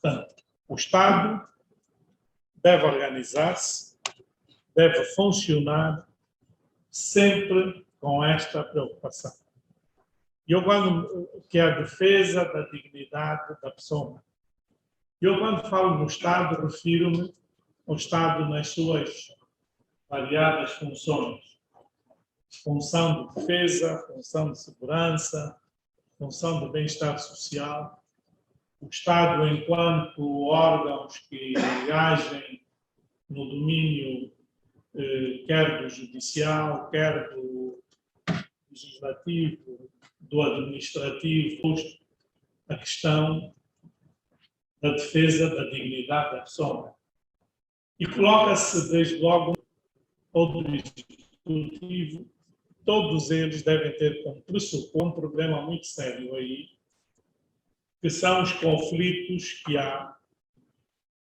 Portanto, o Estado deve organizar-se, deve funcionar sempre com esta preocupação. Eu, que é a defesa da dignidade da pessoa. Eu, quando falo no Estado, refiro-me ao Estado nas suas variadas funções. Função de defesa, função de segurança, função de bem-estar social. O Estado enquanto órgãos que agem no domínio quer do judicial, quer do legislativo, do administrativo, a questão da defesa da dignidade da pessoa. E coloca-se desde logo o executivo, todos eles devem ter como pressuposto um problema muito sério aí, que são os conflitos que há,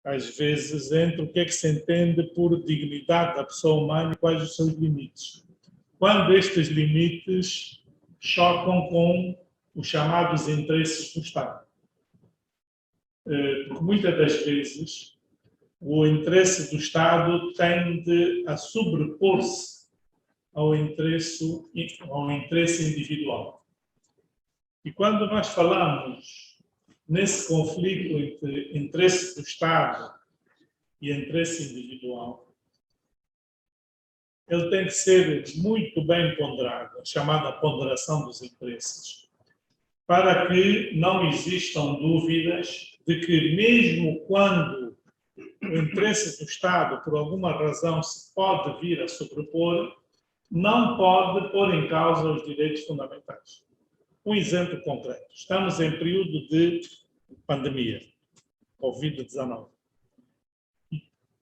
às vezes, entre o que é que se entende por dignidade da pessoa humana e quais os seus limites. Quando estes limites chocam com os chamados interesses do Estado. Porque muitas das vezes o interesse do Estado tende a sobrepor-se ao interesse individual. E quando nós falamos nesse conflito entre interesse do Estado e interesse individual, ele tem que ser muito bem ponderado, a chamada ponderação dos interesses, para que não existam dúvidas de que, mesmo quando o interesse do Estado, por alguma razão, se pode vir a sobrepor, não pode pôr em causa os direitos fundamentais. Um exemplo concreto. Estamos em período de pandemia, Covid-19.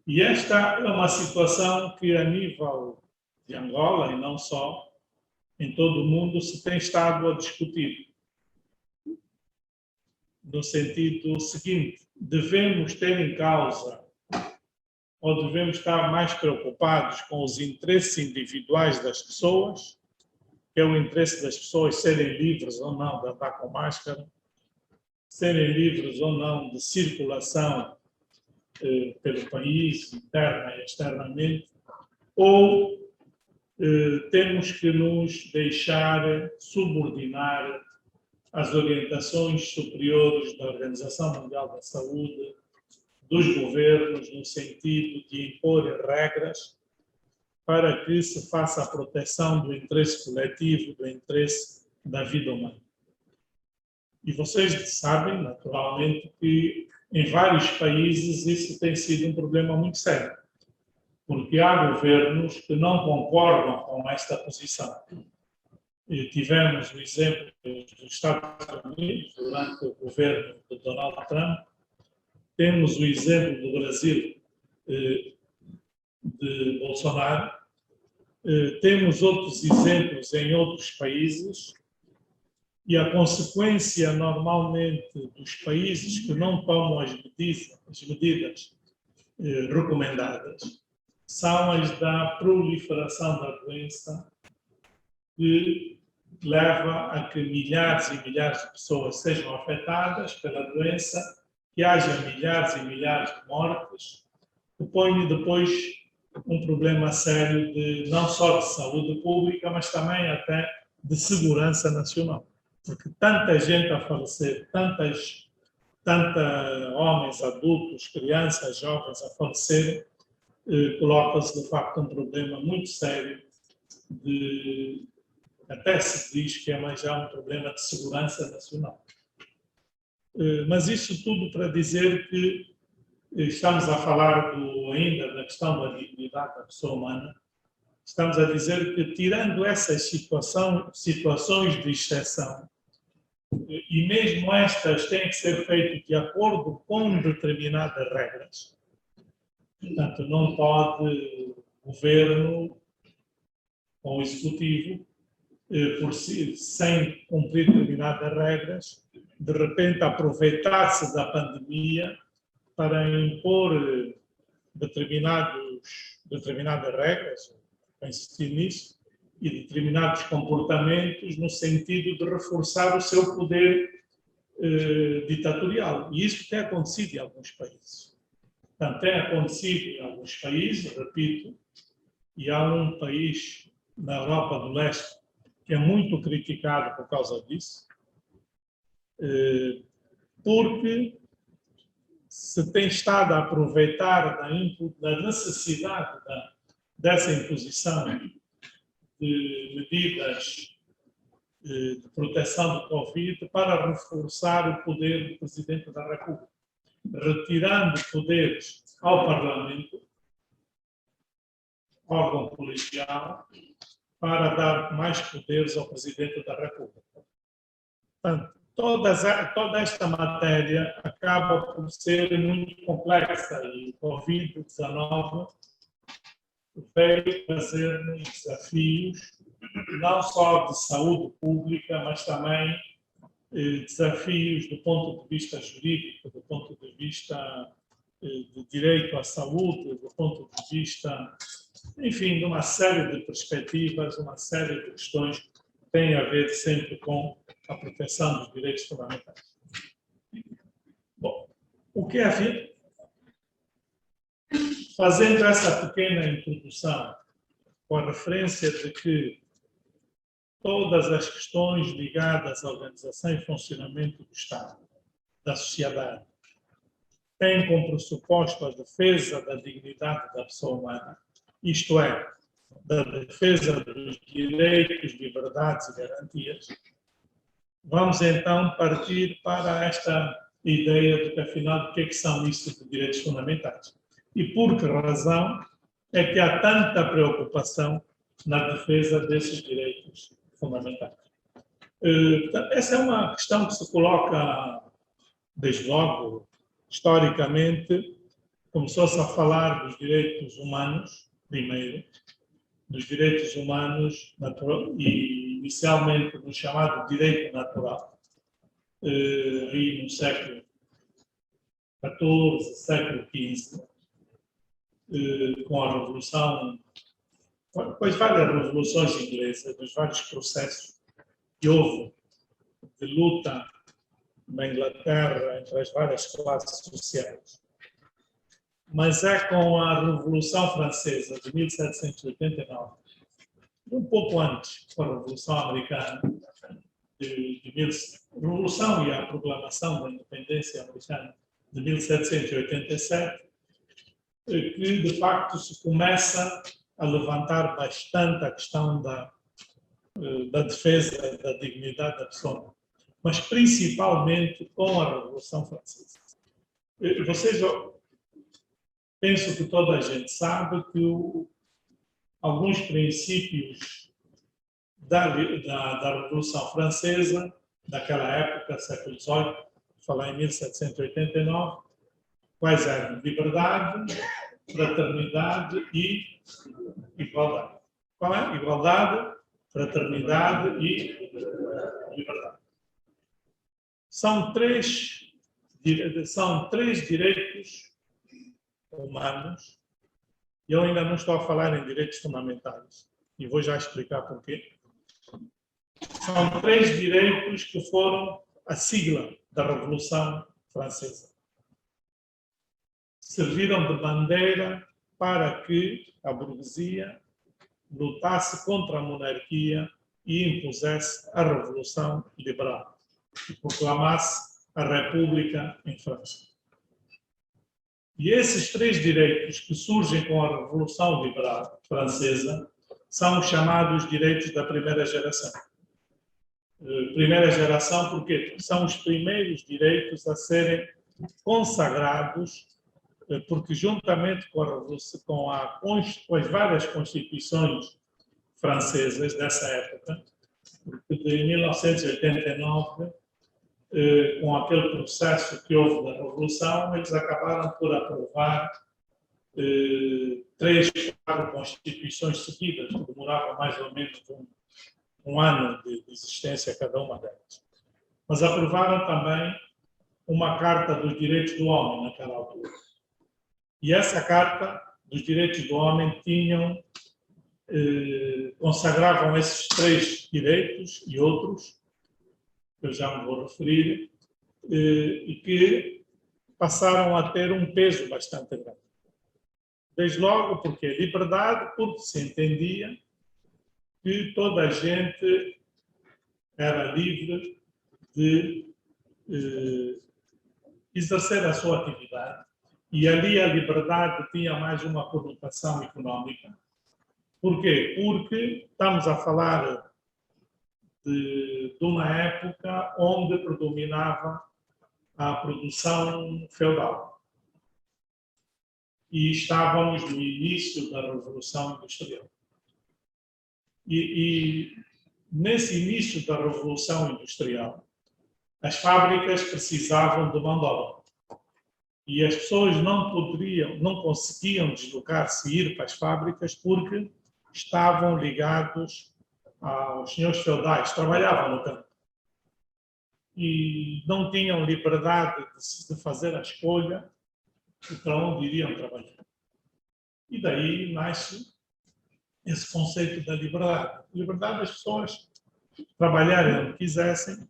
E esta é uma situação que, a nível de Angola, e não só, em todo o mundo, se tem estado a discutir. No sentido seguinte, devemos ter em causa, ou devemos estar mais preocupados com os interesses individuais das pessoas, que é o interesse das pessoas serem livres ou não de andar com máscara, serem livres ou não de circulação pelo país, interna e externamente, ou temos que nos deixar subordinar às orientações superiores da Organização Mundial da Saúde, dos governos, no sentido de impor regras para que se faça a proteção do interesse coletivo, do interesse da vida humana. E vocês sabem, naturalmente, que em vários países isso tem sido um problema muito sério, porque há governos que não concordam com esta posição. E tivemos o exemplo dos Estados Unidos durante o governo de Donald Trump, temos o exemplo do Brasil de Bolsonaro, temos outros exemplos em outros países, e a consequência, normalmente, dos países que não tomam as medidas recomendadas são as da proliferação da doença, que leva a que milhares e milhares de pessoas sejam afetadas pela doença, que haja milhares e milhares de mortes, que põe depois um problema sério não só de saúde pública, mas também até de segurança nacional. Porque tanta gente a falecer, tantos homens, adultos, crianças, jovens a falecerem, coloca-se de facto um problema muito sério até se diz que é já um problema de segurança nacional. Mas isso tudo para dizer que estamos a falar ainda da questão da dignidade da pessoa humana. Estamos a dizer que, tirando essas situações de exceção, e mesmo estas têm que ser feitas de acordo com determinadas regras. Portanto, não pode o governo ou o executivo, por si, sem cumprir determinadas regras, de repente aproveitar-se da pandemia para impor determinadas regras, para insistir nisso, e determinados comportamentos no sentido de reforçar o seu poder ditatorial. E isso tem acontecido em alguns países. Portanto, tem acontecido em alguns países, repito, e há um país na Europa do Leste que é muito criticado por causa disso, porque se tem estado a aproveitar da necessidade dessa imposição de medidas de proteção do Covid para reforçar o poder do Presidente da República, retirando poderes ao Parlamento, órgão colegial, para dar mais poderes ao Presidente da República. Portanto, toda esta matéria acaba por ser muito complexa e o Covid-19 veio trazer-nos desafios, não só de saúde pública, mas também desafios do ponto de vista jurídico, do ponto de vista de direito à saúde, do ponto de vista, enfim, de uma série de perspectivas, uma série de questões que têm a ver sempre com a proteção dos direitos fundamentais. Bom, o que havia? Fazendo essa pequena introdução, com a referência de que todas as questões ligadas à organização e funcionamento do Estado, da sociedade, têm como pressuposto a defesa da dignidade da pessoa humana, isto é, da defesa dos direitos, liberdades e garantias, vamos então partir para esta ideia de que, afinal, o que é que são isso de direitos fundamentais? E por que razão é que há tanta preocupação na defesa desses direitos fundamentais? Essa é uma questão que se coloca, desde logo, historicamente, começou-se a falar dos direitos humanos, primeiro, dos direitos humanos e inicialmente no chamado direito natural, e no século XIV, século XV, com a Revolução, depois várias revoluções inglesas, dos vários processos que houve de luta na Inglaterra entre as várias classes sociais. Mas é com a Revolução Francesa de 1789, um pouco antes, com a Revolução Americana, Revolução e a proclamação da independência americana de 1787, que de facto se começa a levantar bastante a questão da defesa da dignidade da pessoa, mas principalmente com a Revolução Francesa. Penso que toda a gente sabe que alguns princípios da Revolução Francesa, daquela época, século XVIII, falar em 1789, quais eram? Liberdade, fraternidade e igualdade. Qual é? Igualdade, fraternidade e liberdade. São três direitos humanos, e eu ainda não estou a falar em direitos fundamentais, e vou já explicar porquê. São três direitos que foram a sigla da Revolução Francesa. Serviram de bandeira para que a burguesia lutasse contra a monarquia e impusesse a Revolução Liberal e proclamasse a República em França. E esses três direitos que surgem com a Revolução Liberal Francesa são os chamados direitos da primeira geração. Primeira geração porque são os primeiros direitos a serem consagrados, porque juntamente com as várias constituições francesas dessa época, porque de 1989, com aquele processo que houve da Revolução, eles acabaram por aprovar 3, 4 constituições seguidas, que demoravam mais ou menos um ano de existência cada uma delas. Mas aprovaram também uma Carta dos Direitos do Homem naquela altura. E essa Carta dos Direitos do Homem consagravam esses 3 direitos e outros, que eu já me vou referir, e que passaram a ter um peso bastante grande. Desde logo porque liberdade, porque se entendia que toda a gente era livre de exercer a sua atividade. E ali a liberdade tinha mais uma conotação económica. Por quê? Porque estamos a falar de uma época onde predominava a produção feudal. E estávamos no início da Revolução Industrial. E nesse início da Revolução Industrial, as fábricas precisavam de mão de obra. E as pessoas não conseguiam deslocar-se e ir para as fábricas porque estavam ligados aos senhores feudais, trabalhavam no campo. E não tinham liberdade de fazer a escolha de para onde iriam trabalhar. E daí nasce esse conceito da liberdade. Liberdade das pessoas trabalharem onde quisessem,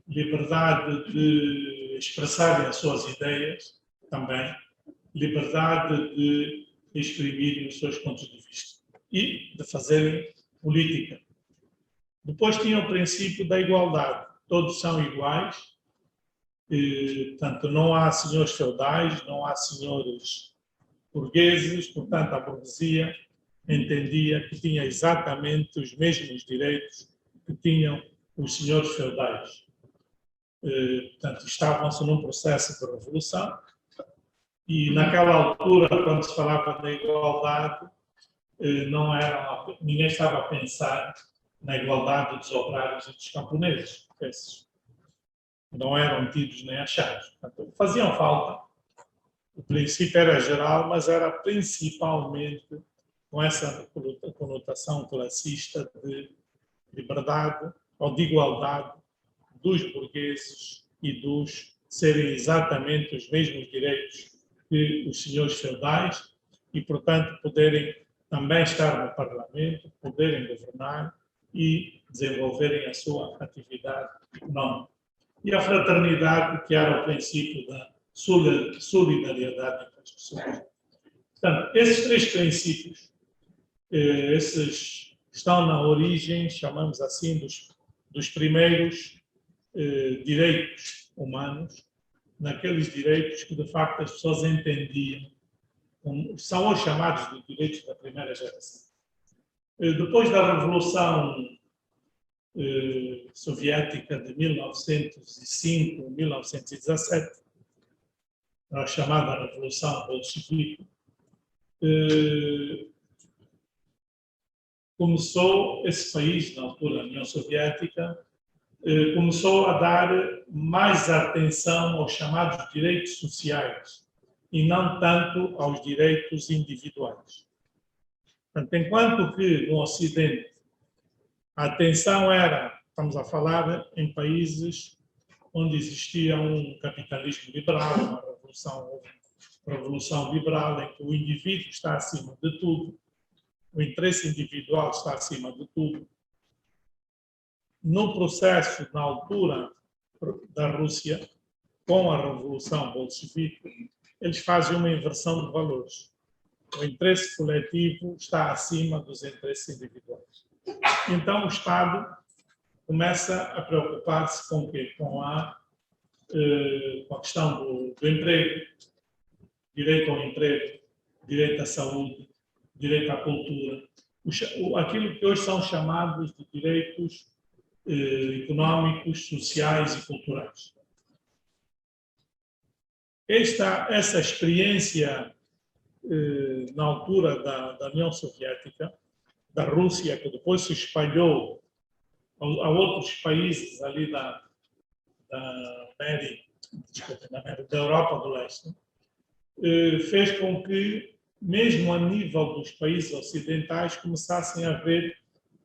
liberdade de expressarem as suas ideias também, liberdade de exprimirem os seus pontos de vista e de fazerem política. Depois tinha o princípio da igualdade. Todos são iguais, portanto, não há senhores feudais, não há senhores burgueses, portanto, a burguesia entendia que tinha exatamente os mesmos direitos que tinham os senhores feudais. Portanto, estavam-se num processo de revolução e, naquela altura, quando se falava da igualdade, ninguém estava a pensar na igualdade dos operários e dos camponeses. Esses não eram tidos nem achados. Portanto, faziam falta. O princípio era geral, mas era principalmente com essa conotação classista de liberdade ou de igualdade dos burgueses e dos serem exatamente os mesmos direitos que os senhores feudais e, portanto, poderem também estar no Parlamento, poderem governar e desenvolverem a sua atividade económica. E a fraternidade, que era o princípio da solidariedade entre as pessoas. Portanto, esses três princípios, esses estão na origem, chamamos assim, dos primeiros direitos humanos, naqueles direitos que, de facto, as pessoas entendiam, são os chamados de direitos da primeira geração. Depois da Revolução Soviética de 1905, 1917, a chamada Revolução Bolchevique, começou esse país, na altura, a União Soviética, começou a dar mais atenção aos chamados direitos sociais e não tanto aos direitos individuais. Portanto, enquanto que no Ocidente a atenção era, estamos a falar em países onde existia um capitalismo liberal, uma revolução liberal em que o indivíduo está acima de tudo, o interesse individual está acima de tudo. No processo, na altura da Rússia, com a Revolução Bolchevique, eles fazem uma inversão de valores. O interesse coletivo está acima dos interesses individuais. Então, o Estado começa a preocupar-se com o quê? Com a questão do emprego, direito ao emprego, direito à saúde, direito à cultura, aquilo que hoje são chamados de direitos económicos, sociais e culturais. Essa experiência, na altura da União Soviética, da Rússia, que depois se espalhou a outros países ali da Europa do Leste, fez com que, mesmo a nível dos países ocidentais, começassem a ver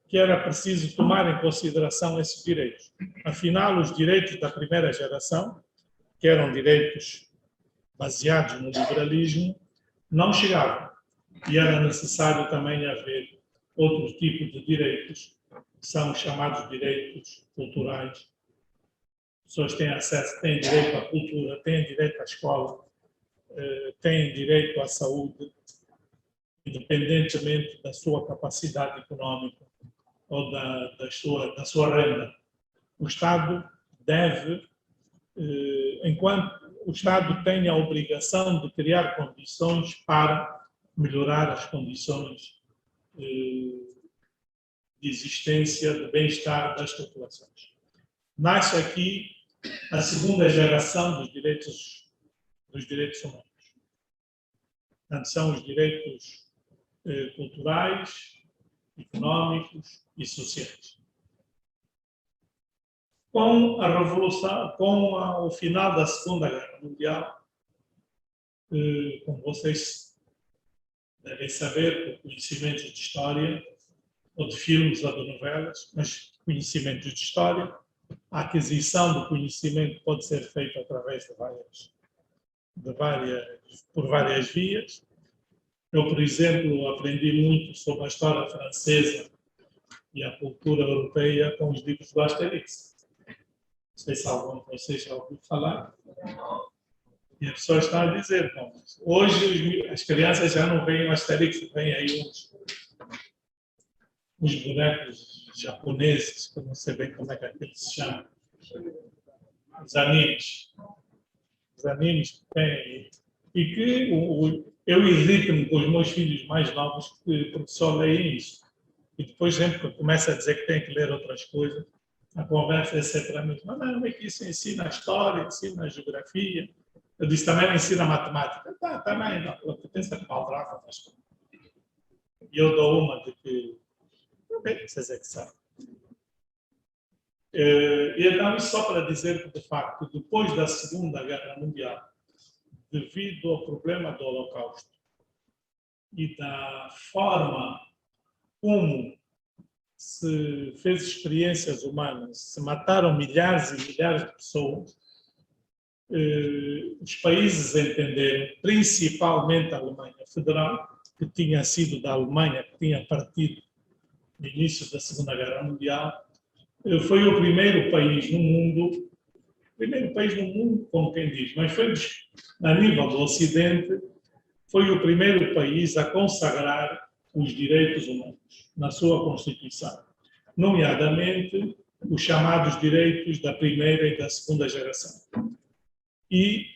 que era preciso tomar em consideração esses direitos. Afinal, os direitos da primeira geração, que eram direitos baseados no liberalismo, não chegavam. E era necessário também haver outro tipo de direitos, que são chamados direitos culturais, pessoas têm acesso, têm direito à cultura, têm direito à escola, têm direito à saúde, independentemente da sua capacidade econômica ou da sua renda. O Estado deve, enquanto o Estado tem a obrigação de criar condições para melhorar as condições de existência, de bem-estar das populações. Nasce aqui a segunda geração dos direitos humanos. Portanto, são os direitos culturais, económicos e sociais. Com a Revolução, com o final da Segunda Guerra Mundial, como vocês devem saber, por conhecimentos de história, ou de filmes ou de novelas, mas conhecimentos de história, a aquisição do conhecimento pode ser feita através por várias vias. Eu, por exemplo, aprendi muito sobre a história francesa e a cultura europeia com os livros do Asterix. Não sei se algum de vocês já ouviu falar. E as pessoas estão a dizer, bom, hoje as crianças já não veem o Asterix, veem aí uns bonecos japoneses, que eu não sei bem como é que aqueles se chamam. Os animes. Os animes que têm. E que eu irrito-me com os meus filhos mais novos porque só leem isso. E depois, sempre que eu começo a dizer que tem que ler outras coisas, a conversa é sempre a mesma. Não, é que isso ensina a história, ensina a geografia. Eu disse, também ensina a matemática. Também, não. A potência de Baldrafa faz tudo. E eu dou uma de que, bem, vocês é que sabem. E então, isso só para dizer que, de facto, depois da Segunda Guerra Mundial, devido ao problema do Holocausto e da forma como se fez experiências humanas, se mataram milhares e milhares de pessoas, os países entenderam, principalmente a Alemanha Federal, que tinha sido da Alemanha, que tinha partido no início da Segunda Guerra Mundial, foi o primeiro país no mundo, como quem diz, mas foi a nível do Ocidente, foi o primeiro país a consagrar os direitos humanos na sua Constituição, nomeadamente os chamados direitos da primeira e da segunda geração. E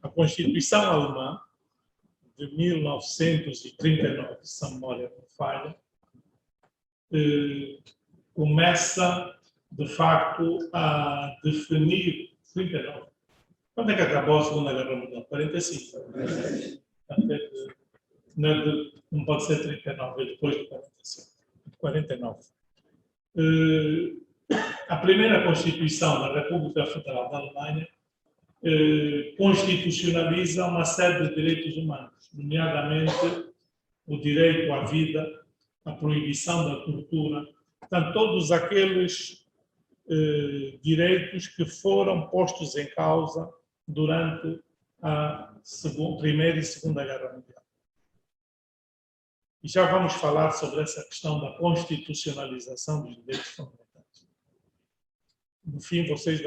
a Constituição alemã, de 1939, se a memória não falha, começa, de facto, a definir... 39. Quando é que acabou a Segunda Guerra Mundial? 45. Não pode ser 39, é depois de 45. 49. A primeira Constituição da República Federal da Alemanha constitucionaliza uma série de direitos humanos, nomeadamente o direito à vida, a proibição da tortura, portanto, todos aqueles direitos que foram postos em causa durante a Primeira e Segunda Guerra Mundial. E já vamos falar sobre essa questão da constitucionalização dos direitos fundamentais. No fim, vocês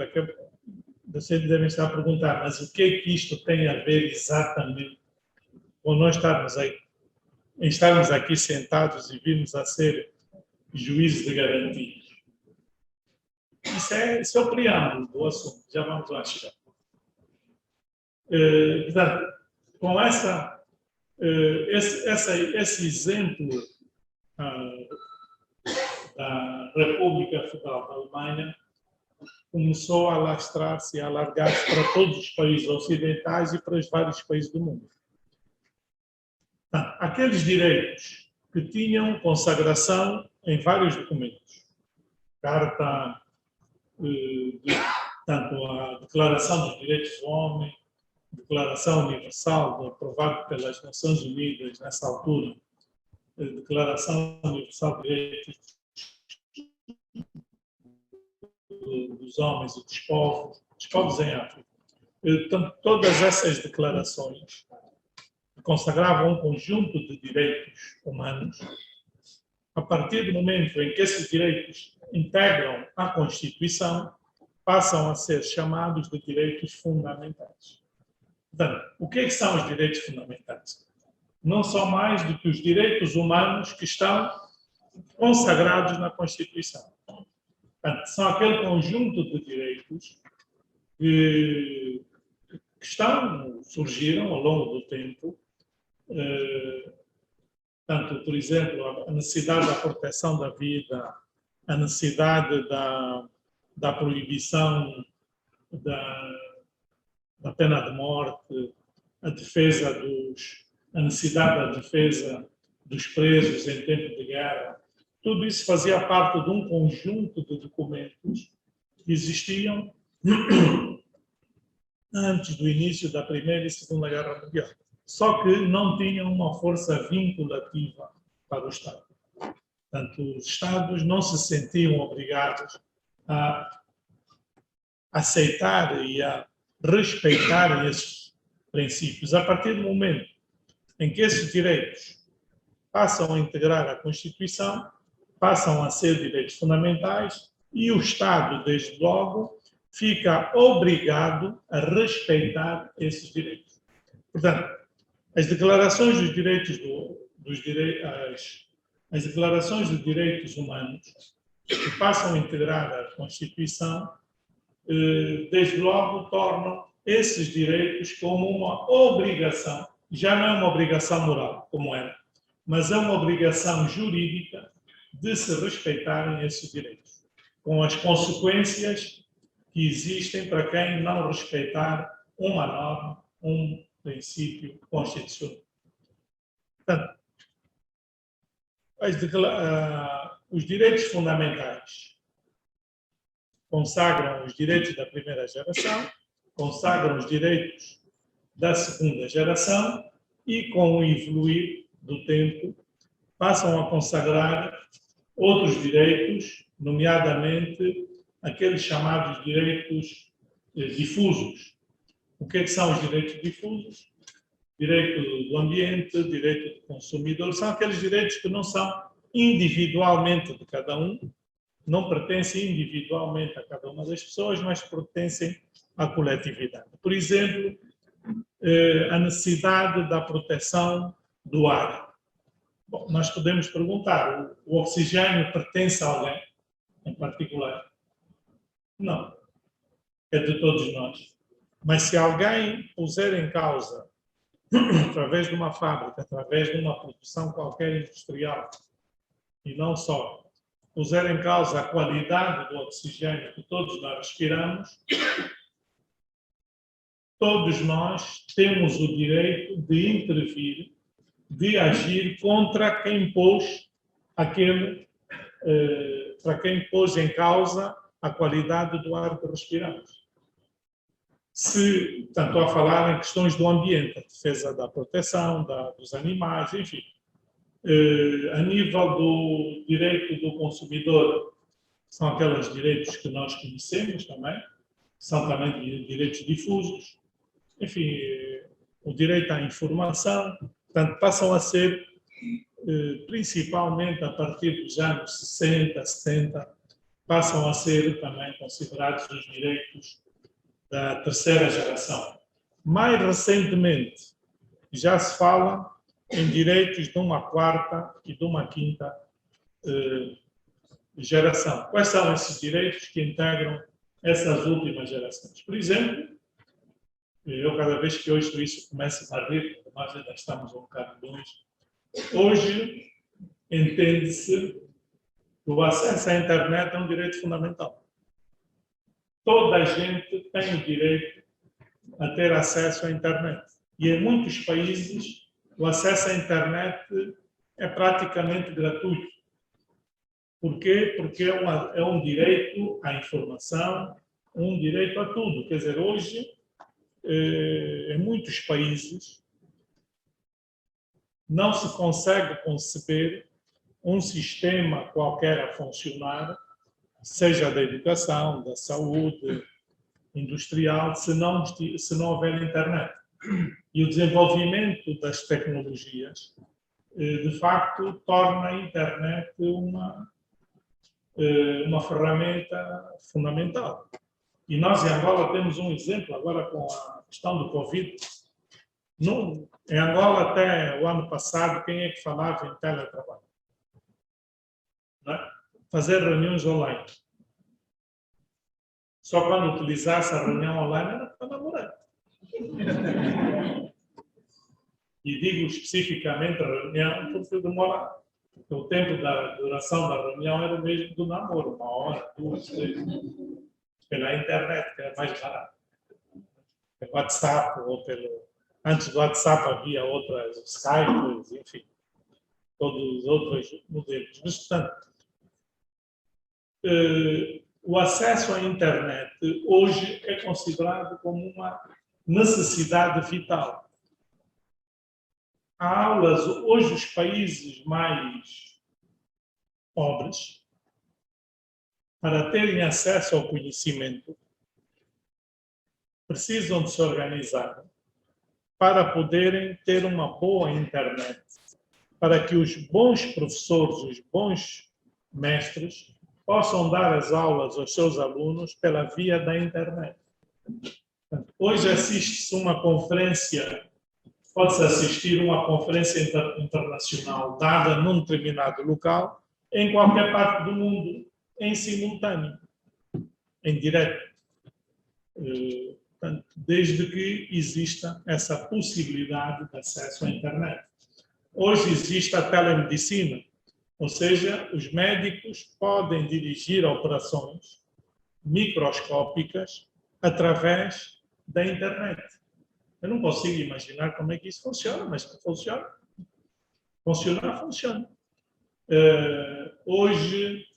devem estar a perguntar, mas o que é que isto tem a ver exatamente com nós estarmos aqui sentados e virmos a ser juízes de garantia? Isso é o preâmbulo do assunto, já vamos lá chegar. Portanto, com esse exemplo da República Federal da Alemanha começou a alastrar-se e a alargar-se para todos os países ocidentais e para os vários países do mundo. Aqueles direitos que tinham consagração em vários documentos, Carta, tanto a Declaração dos Direitos do Homem, Declaração Universal, aprovada pelas Nações Unidas nessa altura, Declaração Universal de Direitos dos Homens e dos povos em África. Então, todas essas declarações consagravam um conjunto de direitos humanos. A partir do momento em que esses direitos integram a Constituição, passam a ser chamados de direitos fundamentais. Portanto, o que são os direitos fundamentais? Não são mais do que os direitos humanos que estão consagrados na Constituição. Portanto, são aquele conjunto de direitos que surgiram ao longo do tempo, tanto, por exemplo, a necessidade da proteção da vida, a necessidade da proibição da pena de morte, a necessidade da defesa dos presos em tempo de guerra. Tudo isso fazia parte de um conjunto de documentos que existiam antes do início da Primeira e Segunda Guerra Mundial. Só que não tinham uma força vinculativa para o Estado. Portanto, os Estados não se sentiam obrigados a aceitar e a respeitar esses princípios. A partir do momento em que esses direitos passam a integrar a Constituição, passam a ser direitos fundamentais e o Estado, desde logo, fica obrigado a respeitar esses direitos. Portanto, as declarações dos direitos as declarações de direitos humanos que passam a integrar a Constituição, desde logo tornam esses direitos como uma obrigação. Já não é uma obrigação moral, como era, mas é uma obrigação jurídica de se respeitarem esses direitos, com as consequências que existem para quem não respeitar uma norma, um princípio constitucional. Portanto, os direitos fundamentais consagram os direitos da primeira geração, consagram os direitos da segunda geração e, com o evoluir do tempo, passam a consagrar outros direitos, nomeadamente aqueles chamados direitos difusos. O que são os direitos difusos? Direito do ambiente, direito do consumidor, são aqueles direitos que não são individualmente de cada um, não pertencem individualmente a cada uma das pessoas, mas pertencem à coletividade. Por exemplo, a necessidade da proteção do ar. Bom, nós podemos perguntar, o oxigênio pertence a alguém em particular? Não, é de todos nós. Mas se alguém puser em causa, através de uma fábrica, através de uma produção qualquer industrial, e não só, puser em causa a qualidade do oxigênio que todos nós respiramos, todos nós temos o direito de intervir, de agir contra quem pôs para quem pôs em causa a qualidade do ar que respiramos. Portanto, estou a falar em questões do ambiente, a defesa da proteção, dos animais, enfim. A nível do direito do consumidor, são aqueles direitos que nós conhecemos também, são também direitos difusos, enfim, o direito à informação, portanto, passam a ser, principalmente a partir dos anos 60, 70, passam a ser também considerados os direitos da terceira geração. Mais recentemente, já se fala em direitos de uma quarta e de uma quinta geração. Quais são esses direitos que integram essas últimas gerações? Por exemplo, eu cada vez que ouço isso começo a rir, porque nós ainda estamos um bocado longe. Hoje, entende-se que o acesso à internet é um direito fundamental. Toda a gente tem o direito a ter acesso à internet. E em muitos países, o acesso à internet é praticamente gratuito. Por quê? Porque é um direito à informação, um direito a tudo. Quer dizer, hoje, em muitos países, não se consegue conceber um sistema qualquer a funcionar, seja da educação, da saúde, industrial, se não houver internet. E o desenvolvimento das tecnologias, de facto, torna a internet uma ferramenta fundamental. E nós em Angola temos um exemplo agora com a questão do Covid. Em Angola, até o ano passado, quem é que falava em teletrabalho? Não é? Fazer reuniões online. Só quando utilizasse a reunião online era para namorar. E digo especificamente a reunião porque demora. Porque o tempo da duração da reunião era o mesmo do namoro, 1 hora, 2, 3. Pela internet, que é mais barato. Pelo WhatsApp, ou antes do WhatsApp havia outras, Skype, enfim, todos os outros modelos. Mas, portanto, o acesso à internet hoje é considerado como uma necessidade vital. Há aulas, hoje os países mais pobres, para terem acesso ao conhecimento, precisam de se organizar para poderem ter uma boa internet, para que os bons professores, os bons mestres, possam dar as aulas aos seus alunos pela via da internet. Hoje assiste-se uma conferência, pode-se assistir uma conferência internacional dada num determinado local, em qualquer parte do mundo, em simultâneo, em direto. Portanto, desde que exista essa possibilidade de acesso à internet. Hoje existe a telemedicina, ou seja, os médicos podem dirigir operações microscópicas através da internet. Eu não consigo imaginar como é que isso funciona, mas que funciona. Funcionar, funciona. Hoje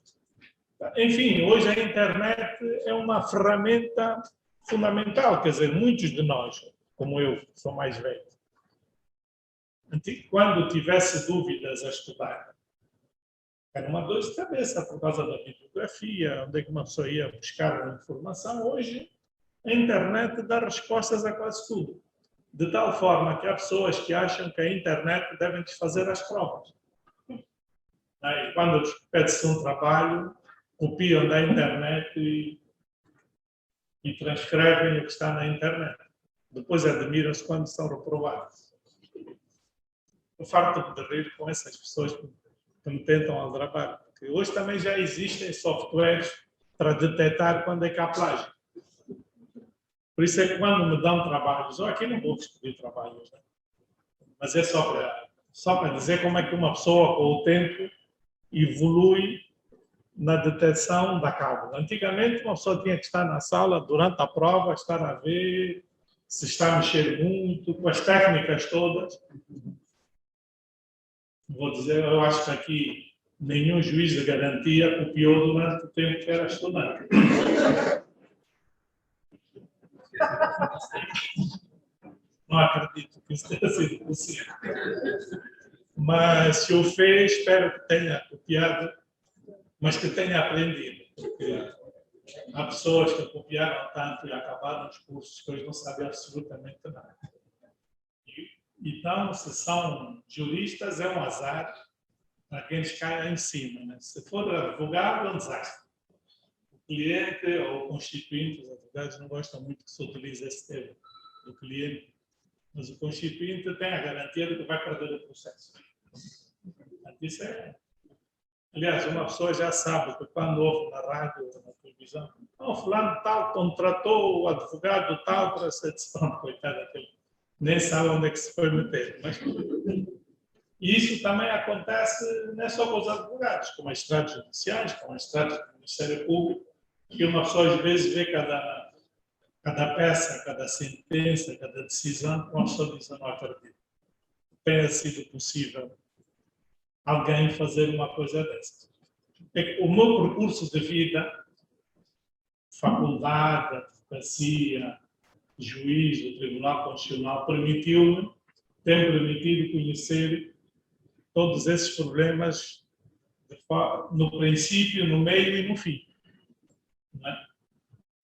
a internet é uma ferramenta fundamental, quer dizer, muitos de nós, como eu, sou mais velho, quando tivesse dúvidas a estudar, era uma dor de cabeça por causa da bibliografia, onde é que uma pessoa ia buscar a informação. Hoje, a internet dá respostas a quase tudo. De tal forma que há pessoas que acham que a internet devem fazer as provas. E quando pede-se um trabalho, copiam da internet e transcrevem o que está na internet. Depois admiram-se quando são reprovados. Eu farto de rir com essas pessoas que me tentam aldrabar, porque hoje também já existem softwares para detectar quando é que há plágio. Por isso é que quando me dão trabalhos, aqui não vou descobrir trabalhos, né? Mas é só para dizer como é que uma pessoa, com o tempo, evolui na detecção da cábula. Antigamente, uma pessoa tinha que estar na sala durante a prova, estar a ver se está a mexer muito, com as técnicas todas. Vou dizer, eu acho que aqui nenhum juiz de garantia copiou durante o tempo que era estudante. Não acredito que isso tenha sido possível. Mas se o fez, espero que tenha copiado, mas que tenha aprendido. Porque há pessoas que copiaram tanto e acabaram os cursos que hoje não sabem absolutamente nada. Então, se são juristas, é um azar para quem lhes cai em cima. Né? Se for advogado, é um desastre. O cliente ou o constituinte, os advogados não gostam muito que se utilize esse termo do cliente, mas o constituinte tem a garantia de que vai perder o processo. Isso é... Aliás, uma pessoa já sabe que quando ouve na rádio ou na televisão, fulano tal contratou o advogado tal para ser pronto, coitado daquele. Nem sabe onde é que se foi meter. Mas... E isso também acontece não é só com os advogados, com magistrados judiciais, com magistrados do Ministério Público, que uma pessoa às vezes vê cada peça, cada sentença, cada decisão, uma pessoa diz, não acredito. Tenha sido possível alguém fazer uma coisa dessa. O meu percurso de vida, faculdade, advocacia, juiz do Tribunal Constitucional, tem permitido conhecer todos esses problemas no princípio, no meio e no fim. Né?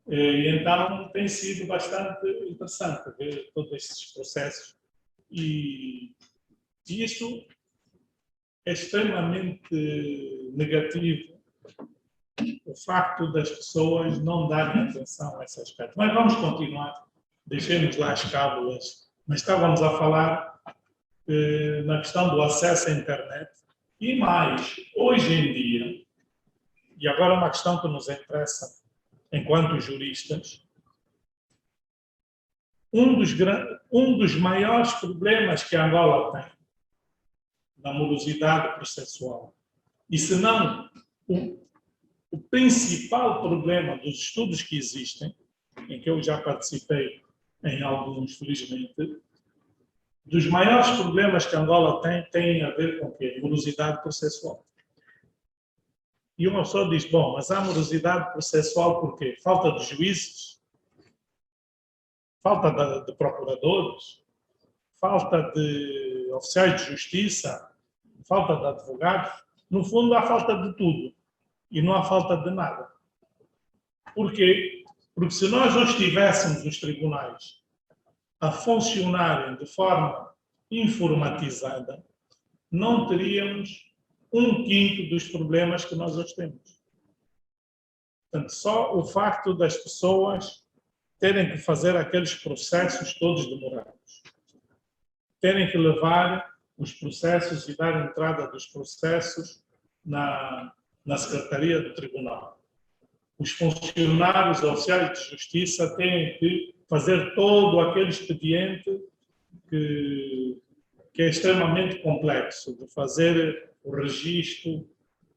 E então tem sido bastante interessante ver todos esses processos. E isso é extremamente negativo o facto das pessoas não darem atenção a esse aspecto. Mas vamos continuar, deixemos lá as cábulas. Mas estávamos a falar na questão do acesso à internet e mais, hoje em dia, e agora uma questão que nos interessa enquanto juristas, um dos maiores problemas que a Angola tem na morosidade processual, e se não o principal problema dos estudos que existem, em que eu já participei em alguns, felizmente, dos maiores problemas que a Angola tem a ver com o quê? Morosidade processual. E uma pessoa diz, bom, mas há morosidade processual por quê? Falta de juízes? Falta de procuradores? Falta de oficiais de justiça? Falta de advogados? No fundo, há falta de tudo. E não há falta de nada. Por quê? Porque se nós hoje tivéssemos os tribunais a funcionarem de forma informatizada, não teríamos 1/5 dos problemas que nós hoje temos. Portanto, só o facto das pessoas terem que fazer aqueles processos todos demorados, terem que levar os processos e dar entrada dos processos na Secretaria do Tribunal. Os funcionários oficiais de justiça têm que fazer todo aquele expediente que é extremamente complexo, de fazer o registro,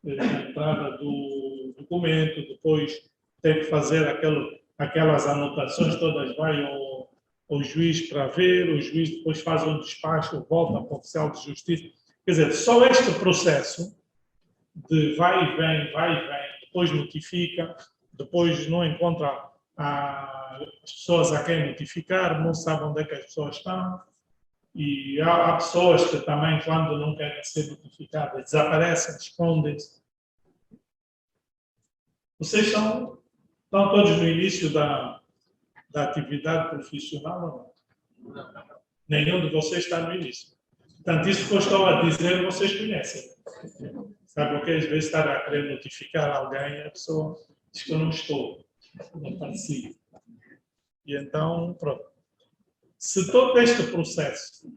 a entrada do documento, depois tem que fazer aquelas anotações todas, vai ao juiz para ver, o juiz depois faz um despacho, volta para o oficial de justiça. Quer dizer, só este processo de vai e vem, depois notifica, depois não encontra as pessoas a quem notificar, não sabe onde é que as pessoas estão. E há pessoas que também, quando não querem ser notificadas, desaparecem, escondem-se. Vocês estão todos no início da atividade profissional ou não? Nenhum de vocês está no início. Portanto, isso que eu estou a dizer, vocês conhecem. Sabe o que? Às vezes estar a querer notificar alguém, a pessoa diz que eu não estou, não participo. E então, pronto. Se todo este processo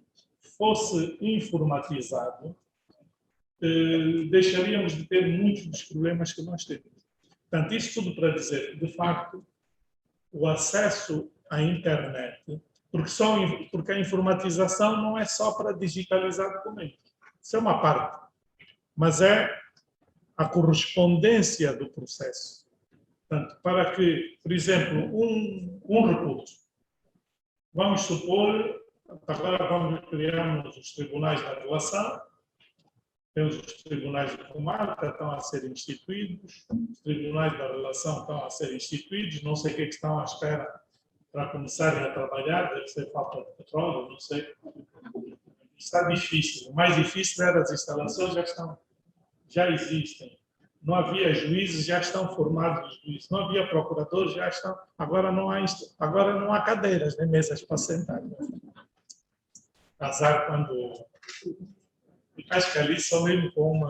fosse informatizado, deixaríamos de ter muitos dos problemas que nós temos. Portanto, isto tudo para dizer que, de facto, o acesso à internet, porque a informatização não é só para digitalizar documentos. Isso é uma parte. Mas é a correspondência do processo. Portanto, para que, por exemplo, um recurso, vamos supor, agora criamos os tribunais da relação, temos os tribunais de comarca, estão a ser instituídos, os tribunais da relação estão a ser instituídos, não sei o que estão à espera para começarem a trabalhar, deve ser falta de petróleo, não sei. Está difícil. O mais difícil era as instalações, já existem. Não havia juízes, já estão formados os juízes. Não havia procuradores, já estão. Agora não há cadeiras, nem mesas para sentar. Azar quando. Acho que ali só mesmo com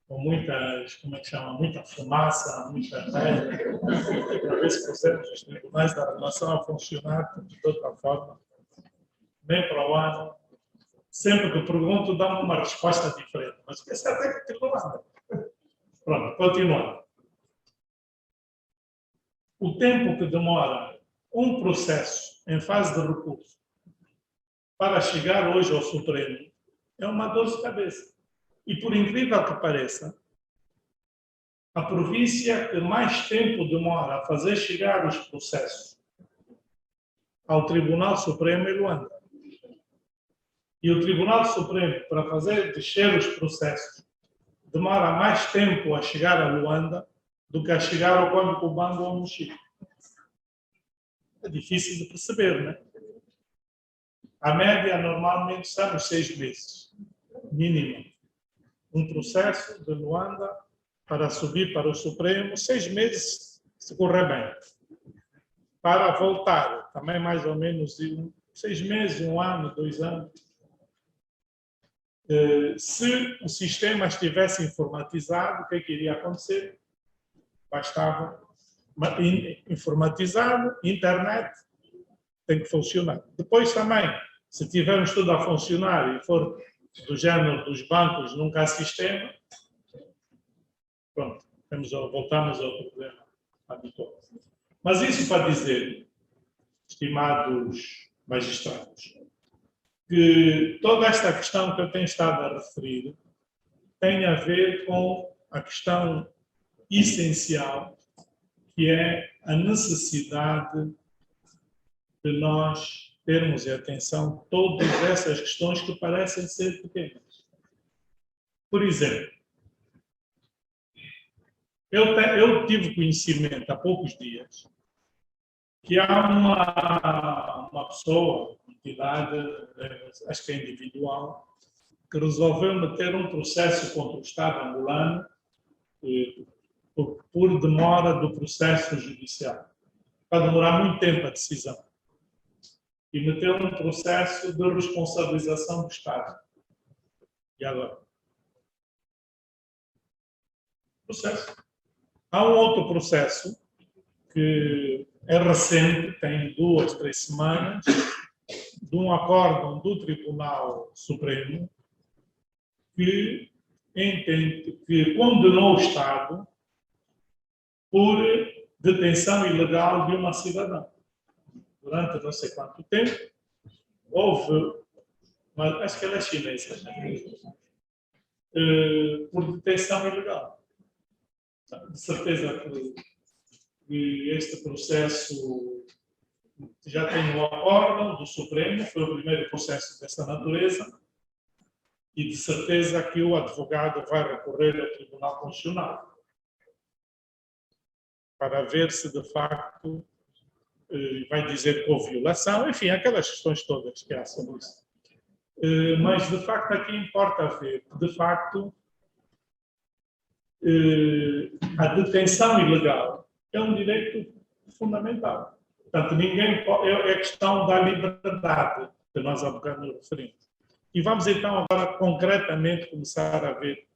muitas, como é que chama? Muita fumaça, muita velha. Para ver se pusemos os tribunais da relação a funcionar de outra forma. Bem para o ano. Sempre que pergunto, dá-me uma resposta diferente. Mas o que é certo é que não anda. Pronto, continuando. O tempo que demora um processo em fase de recurso para chegar hoje ao Supremo é uma dor de cabeça. E por incrível que pareça, a província que mais tempo demora a fazer chegar os processos ao Tribunal Supremo é Luanda. E o Tribunal Supremo, para fazer descer os processos, demora mais tempo a chegar a Luanda do que a chegar ao Quando-Cubango ou ao Mochico. É difícil de perceber, não é? A média normalmente está nos 6 meses, mínimo. Um processo de Luanda para subir para o Supremo, 6 meses, se correr bem. Para voltar, também mais ou menos 6 meses, 1 ano, 2 anos. Se o sistema estivesse informatizado, o que é que iria acontecer? bastava informatizado, internet, tem que funcionar. Depois também, se tivermos tudo a funcionar e for do género dos bancos, nunca há sistema, pronto, voltamos ao problema habitual. Mas isso para dizer, estimados magistrados, que toda esta questão que eu tenho estado a referir tem a ver com a questão essencial, que é a necessidade de nós termos em atenção todas essas questões que parecem ser pequenas. Por exemplo, eu tive conhecimento há poucos dias que há uma pessoa, uma entidade, acho que é individual, que resolveu meter um processo contra o Estado angolano por demora do processo judicial. Vai demorar muito tempo a decisão. E meteu um processo de responsabilização do Estado. E agora? Processo. Há um outro processo que é recente, tem 2, 3 semanas, de um acórdão do Tribunal Supremo que condenou o Estado por detenção ilegal de uma cidadã. Durante não sei quanto tempo, houve, acho que ela é chinesa, por detenção ilegal. De certeza que este processo já tem o acórdão do Supremo, foi o primeiro processo dessa natureza, e de certeza que o advogado vai recorrer ao Tribunal Constitucional para ver se de facto vai dizer que houve violação, enfim, aquelas questões todas que há sobre isso. Mas de facto aqui importa ver que de facto a detenção ilegal é um direito fundamental. Portanto, ninguém pode, é a questão da liberdade que nós há bocado nos referimos. E vamos então agora concretamente começar a ver,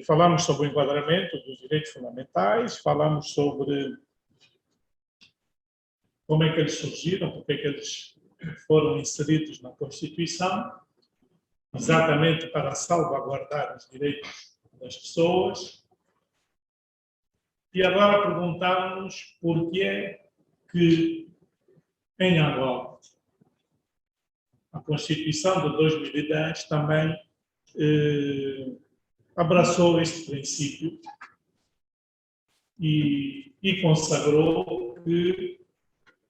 falamos sobre o enquadramento dos direitos fundamentais, falamos sobre como é que eles surgiram, porque é que eles foram inseridos na Constituição, exatamente para salvaguardar os direitos das pessoas. E agora perguntamos por que é que em Angola a Constituição de 2010 também abraçou este princípio e consagrou que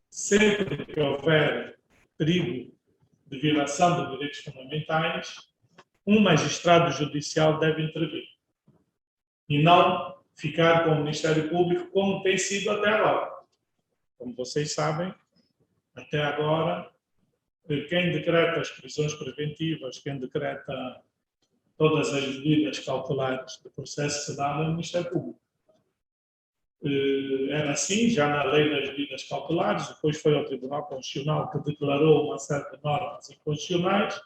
sempre que houver perigo de violação de direitos fundamentais, um magistrado judicial deve intervir e não ficar com o Ministério Público como tem sido até agora. Como vocês sabem, até agora, quem decreta as prisões preventivas, quem decreta todas as medidas cautelares do processo penal é o Ministério Público. Era assim, já na lei das medidas cautelares, depois foi ao Tribunal Constitucional que declarou uma série de normas inconstitucionais.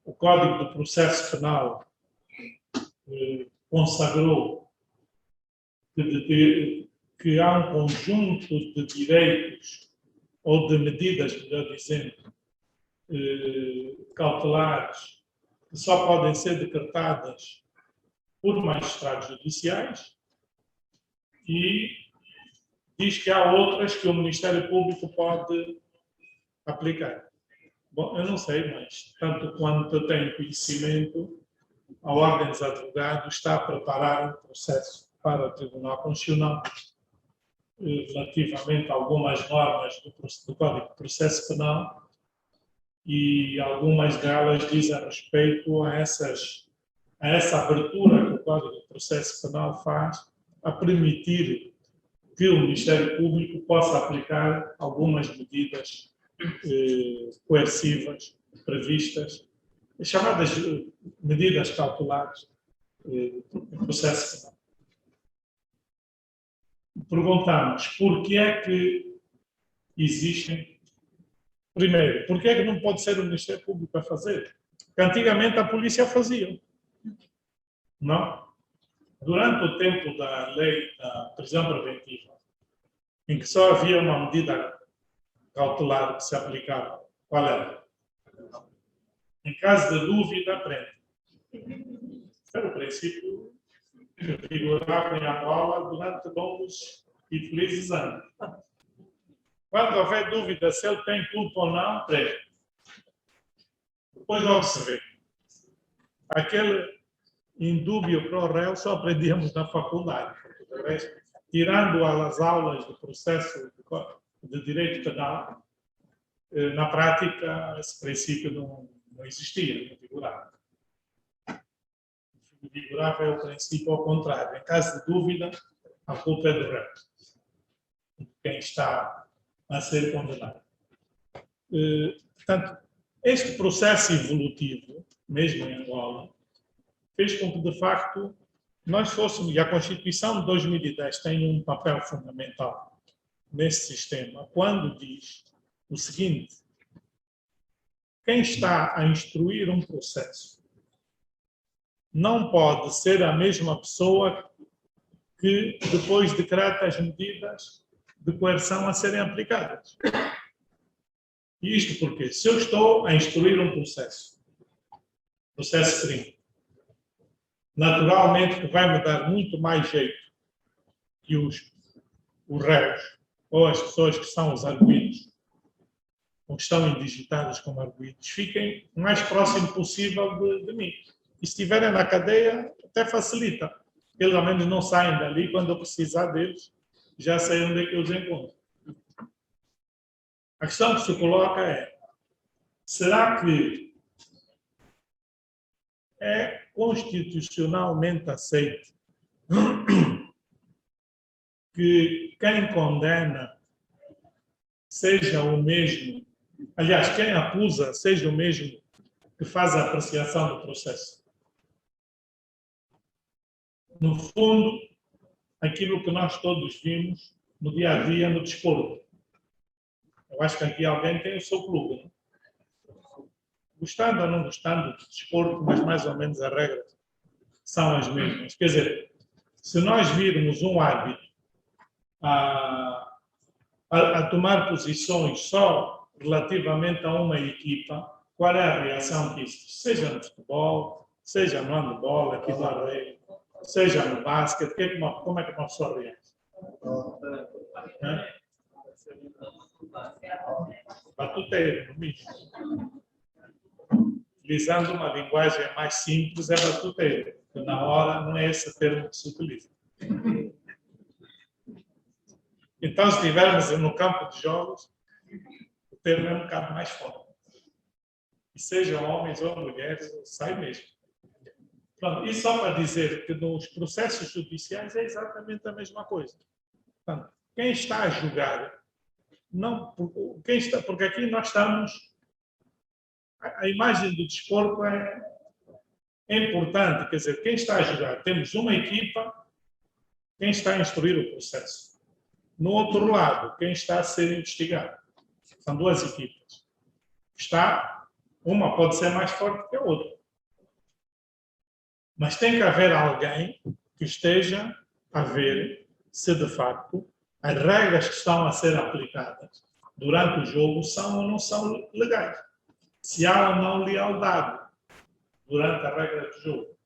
O Código do Processo Penal consagrou que há um conjunto de direitos ou de medidas, melhor dizendo, cautelares que só podem ser decretadas por magistrados judiciais e diz que há outras que o Ministério Público pode aplicar. Bom, eu não sei, mas tanto quanto eu tenho conhecimento, a Ordem dos Advogados está a preparar um processo para o Tribunal Constitucional relativamente a algumas normas do Código de Processo Penal e algumas delas dizem respeito a essa abertura que o Código de Processo Penal faz a permitir que o Ministério Público possa aplicar algumas medidas coercivas previstas, chamadas medidas cautelares no processo penal. Perguntamos por que é que existem. Primeiro, por que é que não pode ser o Ministério Público a fazer? Porque antigamente a polícia fazia. Não? durante o tempo da lei da prisão preventiva, em que só havia uma medida cautelar que se aplicava, qual era? Em caso de dúvida, prende. Era o princípio que figurava em Angola durante longos e felizes anos. Quando houver dúvida se ele tem culpa ou não, prende. Depois logo se vê. Aquele indúbio pro réu só aprendíamos na faculdade. Tirando as aulas do processo de direito penal, na prática esse princípio não existia, não figurava. O que figurava é o princípio ao contrário. Em caso de dúvida, a culpa é do réu, quem está a ser condenado. Portanto, este processo evolutivo, mesmo em Angola, fez com que, de facto, nós fôssemos, e a Constituição de 2010 tem um papel fundamental nesse sistema, quando diz o seguinte: quem está a instruir um processo não pode ser a mesma pessoa que depois decreta as medidas de coerção a serem aplicadas. E isto porque, se eu estou a instruir um processo crime, naturalmente que vai me dar muito mais jeito que os réus ou as pessoas que são os arguidos ou que estão indigitadas como arguidos fiquem o mais próximo possível de mim. E se estiverem na cadeia, até facilita. Eles ao menos não saem dali, quando eu precisar deles, já sei onde é que eu os encontro. A questão que se coloca é: será que é constitucionalmente aceito que quem condena seja o mesmo, aliás, quem acusa seja o mesmo que faz a apreciação do processo? No fundo, aquilo que nós todos vimos no dia a dia no desporto. Eu acho que aqui alguém tem o seu clube, não? Gostando ou não gostando do desporto, mas mais ou menos as regras são as mesmas. Quer dizer, se nós virmos um árbitro a tomar posições só relativamente a uma equipa, qual é a reação que isso? Seja no futebol, seja no handball, aqui no Arreio, seja no basquete, como é que uma pessoa reage? Batuteiro, no mínimo. Utilizando uma linguagem mais simples, é batuteiro, porque na hora não é esse termo que se utiliza. Então, se estivermos no campo de jogos, o termo é um bocado mais forte. E sejam homens ou mulheres, sai mesmo. Pronto, e só para dizer que nos processos judiciais é exatamente a mesma coisa. Portanto, quem está a julgar, porque aqui nós estamos, a imagem do desporto é importante, quer dizer, quem está a julgar, temos uma equipa, quem está a instruir o processo. No outro lado, quem está a ser investigado. São duas equipas. Uma pode ser mais forte que a outra. Mas tem que haver alguém que esteja a ver se, de facto, as regras que estão a ser aplicadas durante o jogo são ou não são legais. Se há ou não lealdade durante a regra do jogo.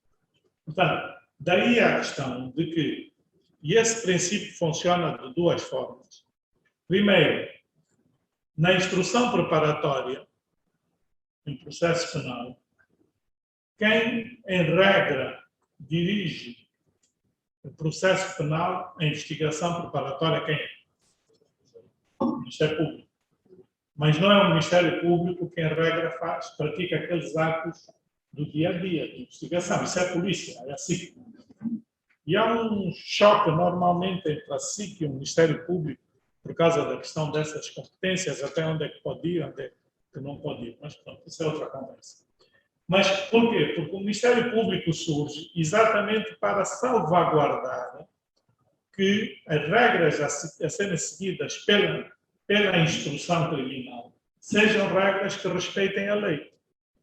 Portanto, daí a questão de que, e esse princípio funciona de duas formas. Primeiro, na instrução preparatória, em processo penal, quem, em regra, dirige o processo penal, a investigação preparatória, quem é? O Ministério Público. Mas não é o Ministério Público que, em regra, pratica aqueles atos do dia a dia, de investigação. Isso é a polícia, é a SIC. E há um choque, normalmente, entre a SIC e o Ministério Público, por causa da questão dessas competências, até onde é que pode ir, onde é que não pode ir. Mas, pronto, isso é outra conversa. Mas por quê? Porque o Ministério Público surge exatamente para salvaguardar que as regras a serem seguidas pela instrução criminal sejam regras que respeitem a lei.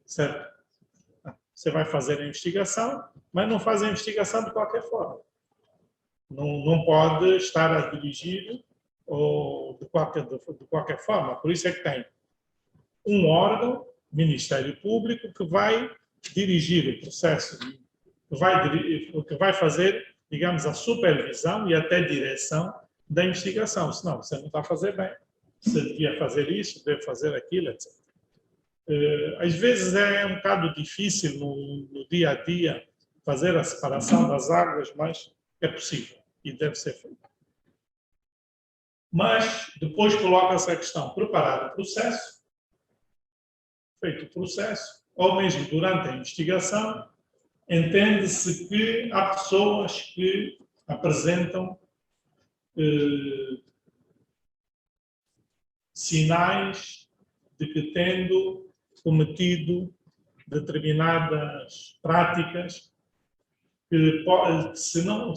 Certo? Você vai fazer a investigação, mas não faz a investigação de qualquer forma. Não pode estar a dirigir ou de qualquer forma. Por isso é que tem um órgão, Ministério Público, que vai dirigir o processo, que vai fazer, digamos, a supervisão e até direção da investigação. Senão, você não está a fazer bem. Você devia fazer isso, deve fazer aquilo, etc. Às vezes é um bocado difícil no dia a dia fazer a separação das águas, mas é possível e deve ser feito. Mas depois coloca-se a questão, preparar o processo, feito o processo, ou mesmo durante a investigação, entende-se que há pessoas que apresentam sinais de que, tendo cometido determinadas práticas, que se não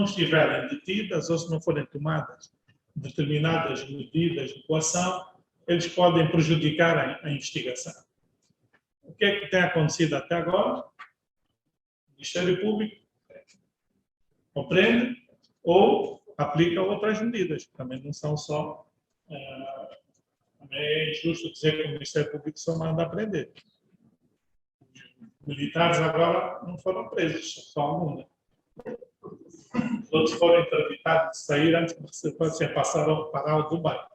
estiverem detidas ou se não forem tomadas determinadas medidas de coação, eles podem prejudicar a investigação. O que é que tem acontecido até agora? O Ministério Público ou prende ou aplica outras medidas, que também não são só... é injusto dizer que o Ministério Público só manda prender. Os militares agora não foram presos, só alguns. Os outros foram interditados de sair antes que você passaram para o Dubai.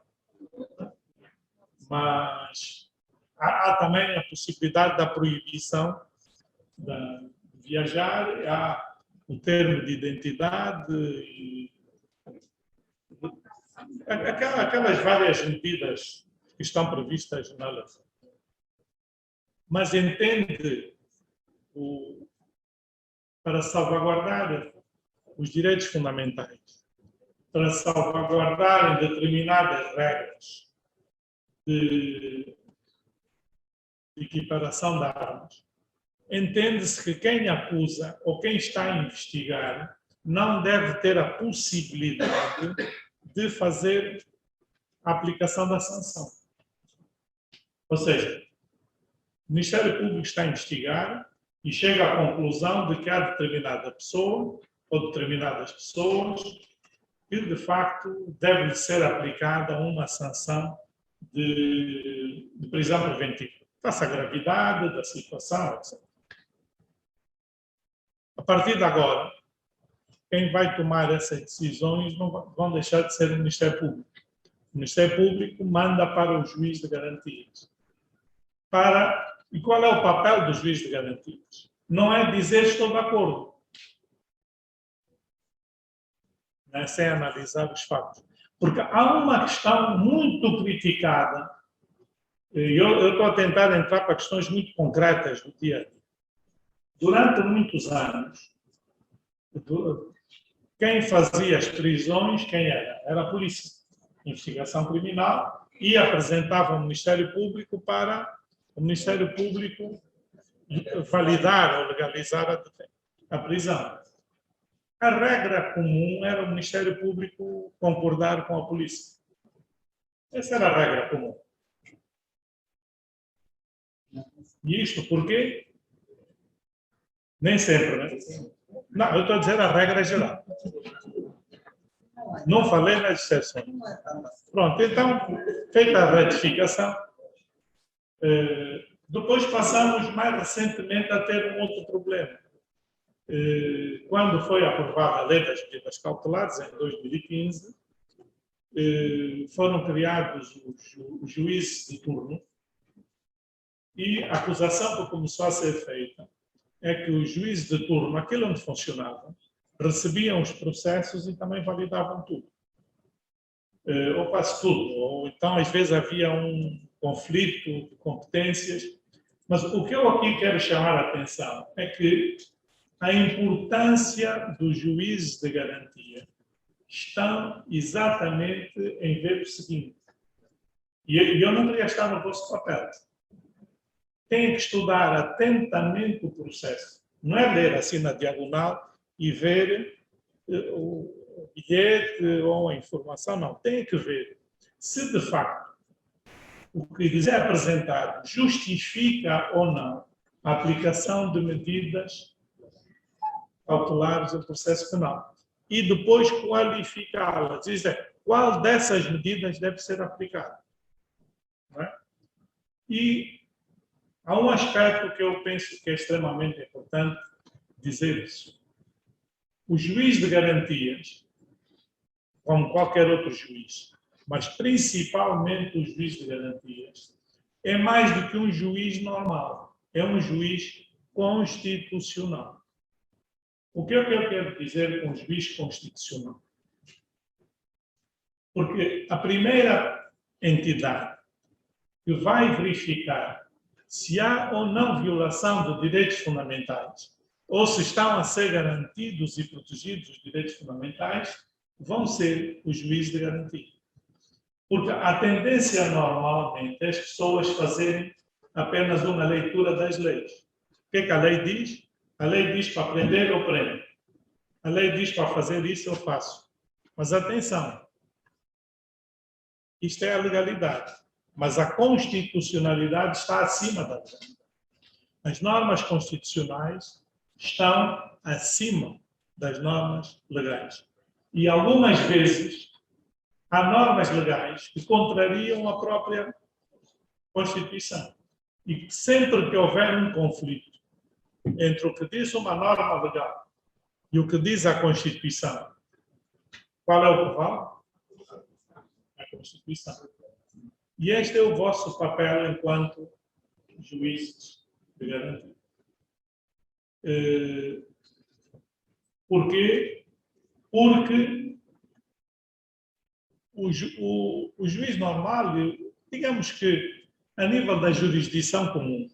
Mas há também a possibilidade da proibição de viajar, há o termo de identidade, e aquelas várias medidas que estão previstas na lei. Mas entende, para salvaguardar os direitos fundamentais, para salvaguardar determinadas regras de equiparação de armas, entende-se que quem acusa ou quem está a investigar não deve ter a possibilidade de fazer a aplicação da sanção. Ou seja, o Ministério Público está a investigar e chega à conclusão de que há determinada pessoa ou determinadas pessoas que, de facto, deve ser aplicada uma sanção de prisão preventiva, face à gravidade da situação, etc. A partir de agora, quem vai tomar essas decisões não vão deixar de ser o Ministério Público. O Ministério Público manda para o juiz de garantias. E qual é o papel do juiz de garantias? Não é dizer estou de acordo, né, sem analisar os fatos. Porque há uma questão muito criticada, e eu estou a tentar entrar para questões muito concretas do dia a dia. Durante muitos anos, quem fazia as prisões, quem era? Era a polícia. Investigação criminal, e apresentava ao Ministério Público para o Ministério Público validar ou legalizar a prisão. A regra comum era o Ministério Público concordar com a polícia. Essa era a regra comum. E isto por quê? Nem sempre, né? Não, eu estou a dizer a regra geral. Não falei nas exceções. Pronto, então, feita a retificação, depois passamos mais recentemente a ter um outro problema. Quando foi aprovada a Lei das Medidas Cautelares, em 2015, foram criados os juízes de turno, e a acusação que começou a ser feita é que os juízes de turno, aquilo onde funcionavam, recebiam os processos e também validavam tudo. Ou quase tudo. Ou então, às vezes, havia um conflito de competências. Mas o que eu aqui quero chamar a atenção é que a importância dos juízes de garantia está exatamente em ver o seguinte. E eu não queria estar no vosso papel. Tem que estudar atentamente o processo. Não é ler assim na diagonal e ver o bilhete ou a informação, não. Tem que ver se, de facto, o que lhes é apresentado justifica ou não a aplicação de medidas cautelares no processo penal e depois qualificá-las, dizer qual dessas medidas deve ser aplicada. Não é? E há um aspecto que eu penso que é extremamente importante dizer isso. O juiz de garantias, como qualquer outro juiz, mas principalmente o juiz de garantias, é mais do que um juiz normal, é um juiz constitucional. O que é que eu quero dizer com juiz constitucional? Porque a primeira entidade que vai verificar se há ou não violação de direitos fundamentais, ou se estão a ser garantidos e protegidos os direitos fundamentais, vão ser os juízes de garantia. Porque a tendência normalmente é as pessoas fazerem apenas uma leitura das leis. O que é que a lei diz? A lei diz para prender, eu prendo. A lei diz para fazer isso, eu faço. Mas atenção, isto é a legalidade. Mas a constitucionalidade está acima da legalidade. As normas constitucionais estão acima das normas legais. E algumas vezes há normas legais que contrariam a própria Constituição. E sempre que houver um conflito entre o que diz uma norma legal e o que diz a Constituição, qual é o que vale? A Constituição. E este é o vosso papel enquanto juízes de garantia. Porquê? Porque o juiz normal, digamos que a nível da jurisdição comum,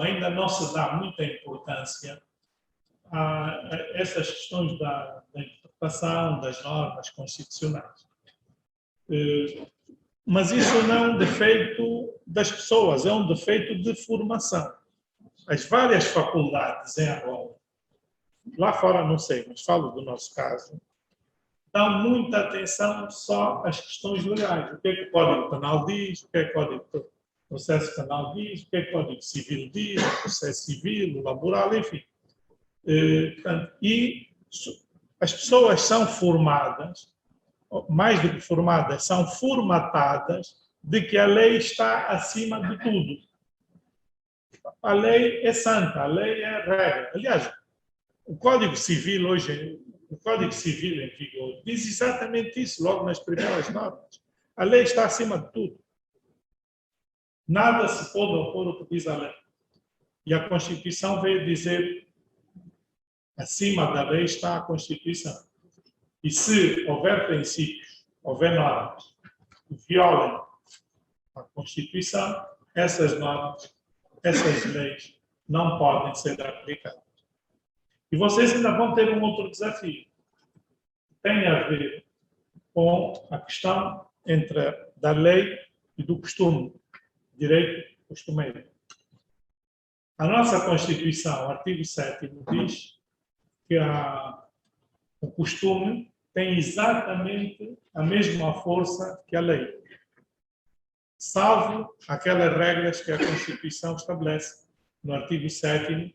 ainda não se dá muita importância a essas questões da interpretação das normas constitucionais. Mas isso não é um defeito das pessoas, é um defeito de formação. As várias faculdades em Angola, lá fora não sei, mas falo do nosso caso, dão muita atenção só às questões legais. O que é que o Código Penal diz, o que é que o Código de Processo Penal diz, o que é que o Código Civil diz, o processo civil, o laboral, enfim. E as pessoas são formadas, mais do que formadas, são formatadas de que a lei está acima de tudo. A lei é santa, a lei é regra. Aliás, o Código Civil hoje, o Código Civil em vigor, diz exatamente isso, logo nas primeiras normas. A lei está acima de tudo. Nada se pode opor ao que diz a lei. E a Constituição veio dizer, acima da lei está a Constituição. E se houver princípios, houver normas que violem a Constituição, essas normas, essas leis não podem ser aplicadas. E vocês ainda vão ter um outro desafio. Tem a ver com a questão da lei e do costume, direito costumeiro. A nossa Constituição, o artigo 7º, diz que o costume tem exatamente a mesma força que a lei, salvo aquelas regras que a Constituição estabelece no artigo 7º,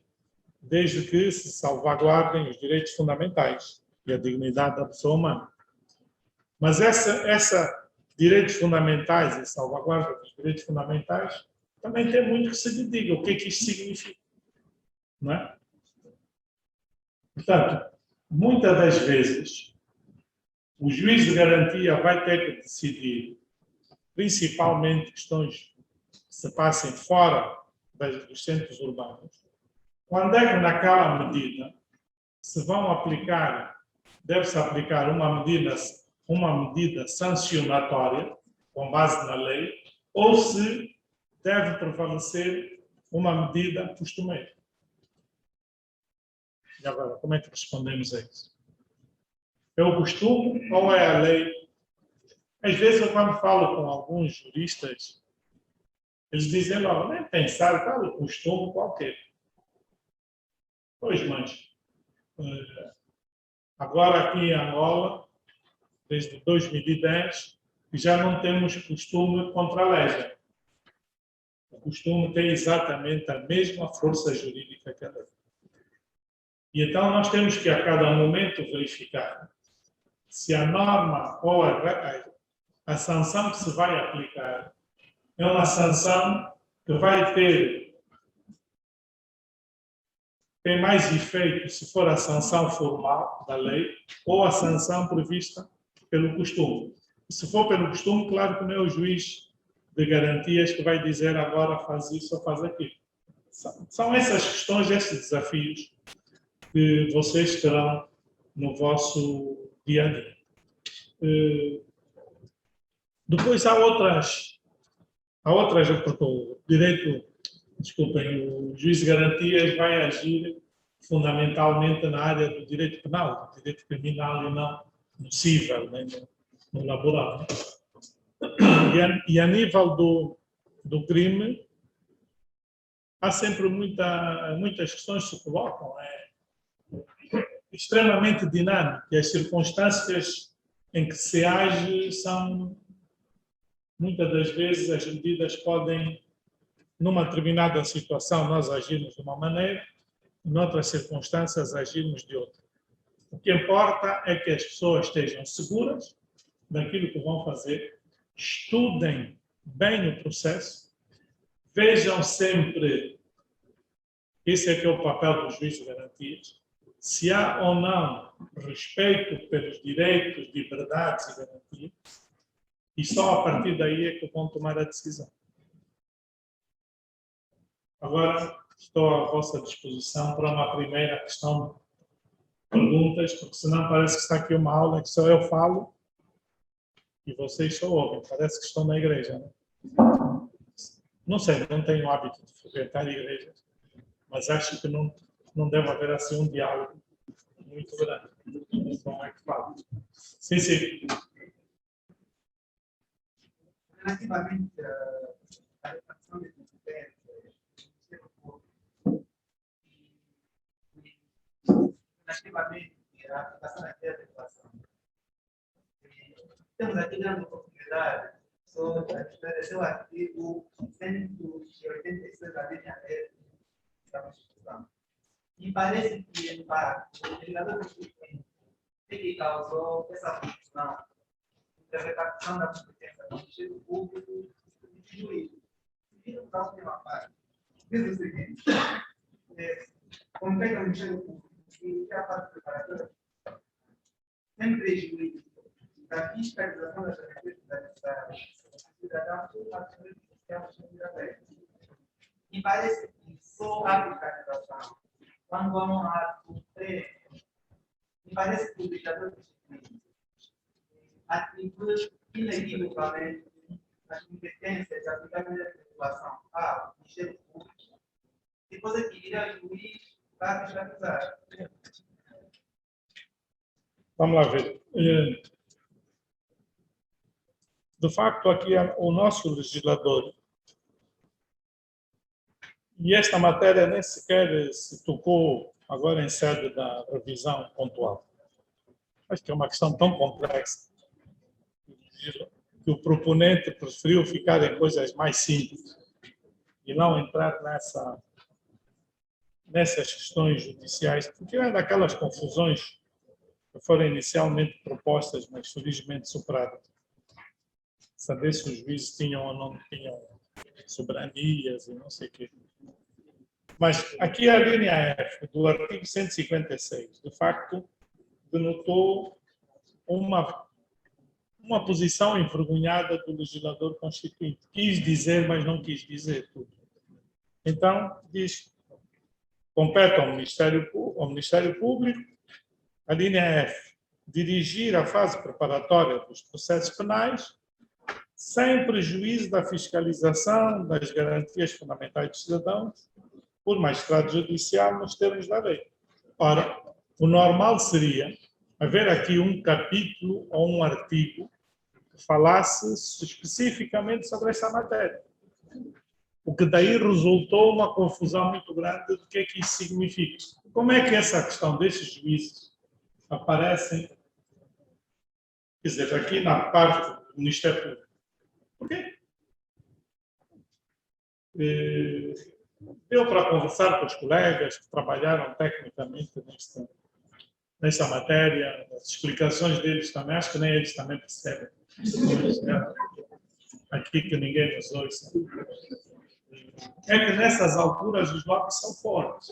desde que se salvaguardem os direitos fundamentais e a dignidade da pessoa humana. Mas essa direitos fundamentais e salvaguarda dos direitos fundamentais também tem muito que se lhe diga o que é que isto significa, não é? Portanto, muitas das vezes, o juiz de garantia vai ter que decidir, principalmente questões que se passem fora dos centros urbanos, quando é que naquela medida se vão aplicar, deve-se aplicar uma medida sancionatória, com base na lei, ou se deve prevalecer uma medida costumeira. E agora, como é que respondemos a isso? É o costume ou é a lei? Às vezes, eu quando falo com alguns juristas, eles dizem logo, nem pensar, claro, o costume qualquer. Pois, mas agora aqui em Angola, desde 2010, já não temos costume contra a lei. O costume tem exatamente a mesma força jurídica que a lei. E então nós temos que, a cada momento, verificar se a norma ou a sanção que se vai aplicar é uma sanção que vai tem mais efeito se for a sanção formal da lei ou a sanção prevista pelo costume. Se for pelo costume, claro que não é o juiz de garantias que vai dizer agora faz isso ou faz aquilo. São essas questões, esses desafios que vocês terão no vosso dia a dia. Depois há outras, porque o direito, desculpem, o juiz de garantias vai agir fundamentalmente na área do direito penal, do direito criminal e não no civil, nem no laboral. E a nível do crime, há sempre muitas questões que se colocam. É extremamente dinâmico e as circunstâncias em que se age são, muitas das vezes, as medidas podem, numa determinada situação, nós agirmos de uma maneira, em outras circunstâncias, agirmos de outra. O que importa é que as pessoas estejam seguras daquilo que vão fazer, estudem bem o processo, vejam sempre, esse é que é o papel do juiz de garantias, se há ou não respeito pelos direitos, liberdades e garantias, e só a partir daí é que vão tomar a decisão. Agora, estou à vossa disposição para uma primeira questão de perguntas, porque senão parece que está aqui uma aula que só eu falo e vocês só ouvem. Parece que estão na igreja, não? Não sei, não tenho o hábito de frequentar igrejas, mas acho que não deve haver assim um diálogo muito grande. Como é que fala? Sim, sim. Relativamente à repartição de competências, relativamente à aplicação da legislação, temos aqui grande oportunidade sobre o artigo 186 da linha E da Constituição. E parece que, em parte, o legislador constituinte é que causou essa confusão da repartição da competência do Ministério Público e do juiz. Seguindo para a última parte, diz o seguinte: compete ao Ministério Público e a parte preparatória, sem prejuízo da fiscalização das atividades do cidadão ou da sociedade da lei. E parece que só a fiscalização, quando há um ato prévio, e parece que o legislador constituinte atribui inequivocamente as competências aplicáveis à legislação ao Ministério Público, depois adquirirá o juiz para fiscalizar. Vamos lá ver. De facto, aqui o nosso legislador, e esta matéria nem sequer se tocou agora em sede da revisão pontual. Acho que é uma questão tão complexa que o proponente preferiu ficar em coisas mais simples e não entrar nessas questões judiciais, porque é daquelas confusões que foram inicialmente propostas, mas felizmente superadas. Saber se os juízes tinham ou não tinham soberanias e não sei o quê. Mas aqui a linha F do artigo 156, de facto, denotou uma posição envergonhada do legislador constituinte. Quis dizer, mas não quis dizer tudo. Então, diz, compete ao Ministério Público, a linha F, dirigir a fase preparatória dos processos penais, sem prejuízo da fiscalização das garantias fundamentais dos cidadãos, por magistrado judicial nos termos da lei. Ora, o normal seria haver aqui um capítulo ou um artigo que falasse especificamente sobre essa matéria. O que daí resultou uma confusão muito grande do que é que isso significa. Como é que essa questão desses juízes aparecem, quer dizer, aqui na parte do Ministério Público? Por quê? Deu para conversar com os colegas que trabalharam tecnicamente nesta matéria, as explicações deles também, acho que nem eles também percebem. Aqui que ninguém nos ouça. É que nessas alturas os lobbies são fortes.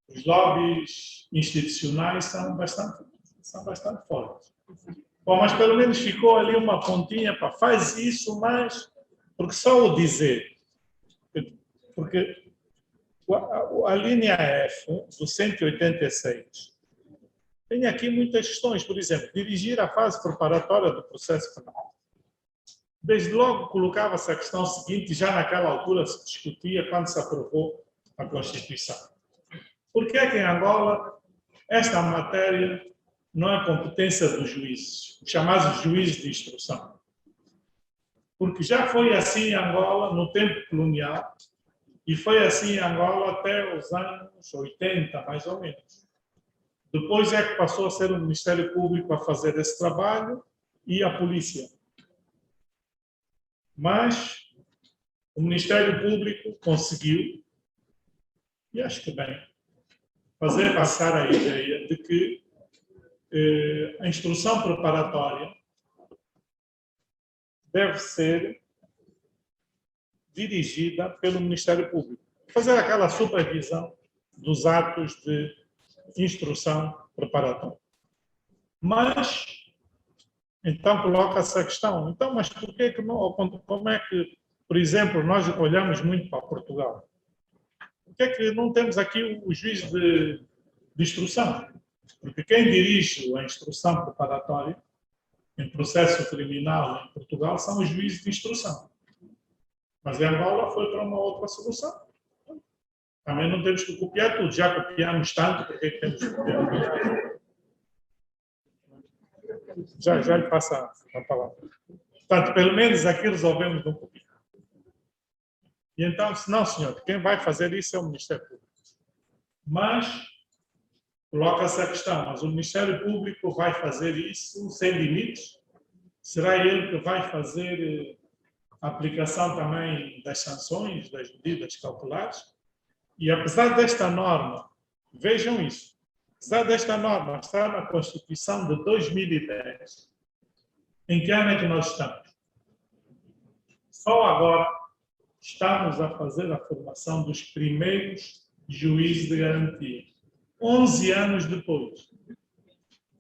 Os lobbies institucionais são bastante fortes. Bom, mas pelo menos ficou ali uma pontinha para faz isso, mas porque só o dizer, porque a linha F do 186 tem aqui muitas questões, por exemplo, dirigir a fase preparatória do processo penal. Desde logo colocava-se a questão seguinte, já naquela altura se discutia quando se aprovou a Constituição. Por que é que em Angola esta matéria não é competência dos juízes, os chamados juízes de instrução? Porque já foi assim em Angola no tempo colonial e foi assim em Angola até os anos 80, mais ou menos. Depois é que passou a ser o Ministério Público a fazer esse trabalho e a polícia. Mas o Ministério Público conseguiu, e acho que bem, fazer passar a ideia de que a instrução preparatória deve ser dirigida pelo Ministério Público. Fazer aquela supervisão dos atos de instrução preparatória. Mas, então, coloca-se a questão, então, mas por que não, como é que, por exemplo, nós olhamos muito para Portugal? Por que é que não temos aqui o juiz de instrução? Porque quem dirige a instrução preparatória em processo criminal em Portugal são os juízes de instrução. Mas em Angola foi para uma outra solução. Também não temos que copiar tudo. Já copiamos tanto, por que temos que copiar? Já lhe passa a palavra. Portanto, pelo menos aqui resolvemos não copiar. E então, não, senhor, quem vai fazer isso é o Ministério Público. Mas coloca-se a questão, mas o Ministério Público vai fazer isso sem limites? Será ele que vai fazer a aplicação também das sanções, das medidas cautelares? E apesar desta norma, vejam isso, apesar desta norma estar na Constituição de 2010, em que ano é que nós estamos? Só agora estamos a fazer a formação dos primeiros juízes de garantia. 11 anos depois.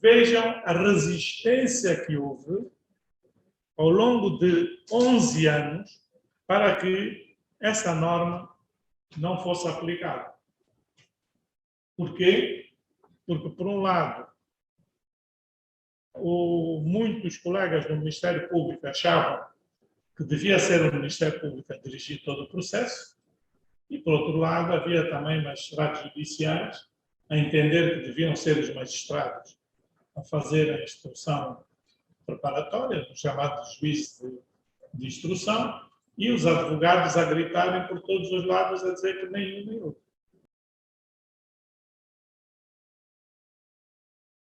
Vejam a resistência que houve ao longo de 11 anos para que essa norma não fosse aplicada. Por quê? Porque, por um lado, muitos colegas do Ministério Público achavam que devia ser o Ministério Público a dirigir todo o processo e, por outro lado, havia também magistrados judiciais a entender que deviam ser os magistrados a fazer a instrução preparatória, os chamados juízes de instrução, e os advogados a gritarem por todos os lados a dizer que nenhum nem outro.